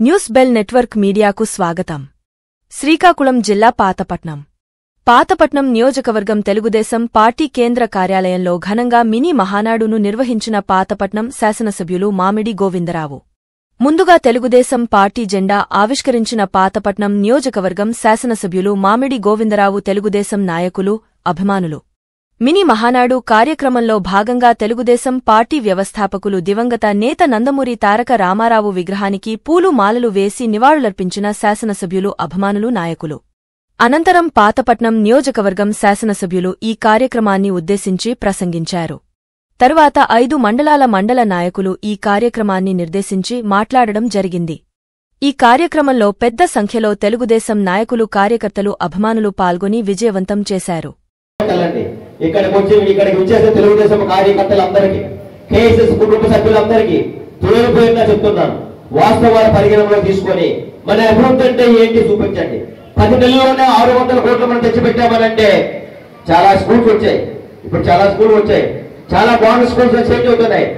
News bell network మీడియాకు స్వాగతం. శ్రీకాకుళం జిల్లా పాతపట్నం నియోజకవర్గం తెలుగుదేశం పార్టీ కేంద్ర కార్యాలయంలో ఘనంగా మినీ మహానాడును నిర్వహించిన పాతపట్నం శాసనసభ్యులు మామిడి గోవిందరావు. ముందుగా తెలుగుదేశం పార్టీ జెండా ఆవిష్కరించిన పాతపట్నం నియోజకవర్గం శాసనసభ్యులు మామిడి గోవిందరావు తెలుగుదేశం నాయకులు, అభిమానులు మినీ మహానాడు కార్యక్రమంలో భాగంగా తెలుగుదేశం పార్టీ వ్యవస్థాపకులు దివంగత నేత నందమూరి తారక రామారావు విగ్రహానికి పూలు మాలలు వేసి నివాళులర్పించిన శాసనసభ్యులు, అభిమానులు, నాయకులు. అనంతరం పాతపట్నం నియోజకవర్గం శాసనసభ్యులు ఈ కార్యక్రమాన్ని ఉద్దేశించి ప్రసంగించారు. తరువాత 5 మండలాల మండల నాయకులు ఈ కార్యక్రమాన్ని నిర్దేశించి మాట్లాడడం జరిగింది. ఈ కార్యక్రమంలో పెద్ద సంఖ్యలో తెలుగుదేశం నాయకులు, కార్యకర్తలు, అభిమానులు పాల్గొని విజయవంతం చేశారు. ఇక్కడికి వచ్చేసిన తెలుగుదేశం కార్యకర్తలందరికీ, కేఎస్ఎస్ కుటుంబ సభ్యులందరికీ తొలగిపోయిందా చెప్తున్నాను. వాస్తవాల పరిగణనలో తీసుకొని మన అభివృద్ధి అంటే ఏంటి చూపించండి. 10 నెలల్లోనే 600 కోట్లు మనం తెచ్చిపెట్టామనంటే చాలా స్కూల్స్ వచ్చాయి. ఇప్పుడు చాలా స్కూల్ వచ్చాయి, చాలా బాగున్న స్కూల్స్ చేంజ్ అవుతున్నాయి.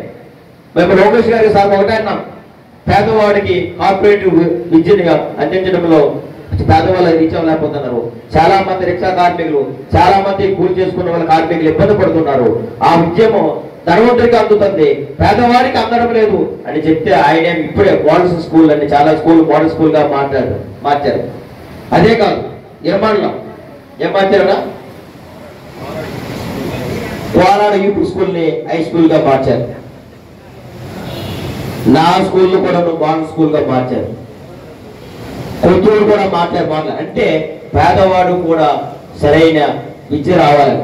మేము లోకేష్ గారికి సార్ ఒకటే అన్నాం, పేదవాడికి కార్పొరేటివ్ విద్యని అందించడంలో పేదవాళ్ళు రీచ్ అవ్వలేకపోతున్నారు. చాలా మంది రిక్షా కార్మికులు, చాలా మంది కూలి చేసుకున్న వాళ్ళ కార్మికులు ఇబ్బంది పడుతున్నారు. ఆ విద్యము ధనవంతుడికి అందుతుంది, పేదవాడికి అందడం లేదు అని చెప్తే ఆయన ఇప్పుడే మోడల్స్ స్కూల్ అని చాలా స్కూల్ మోడల్ స్కూల్ గా మార్చారు. అదే కాదు, నిర్మాణంలో ఏం మార్చారా, కోలాడ యూపీ స్కూల్ ని హై స్కూల్ గా మార్చారు. నా స్కూల్ కూడా మోడల్ స్కూల్ గా మార్చారు. కొత్తూరు కూడా మార్చారు. అంటే పేదవాడు కూడా సరైన విద్య రావాలి.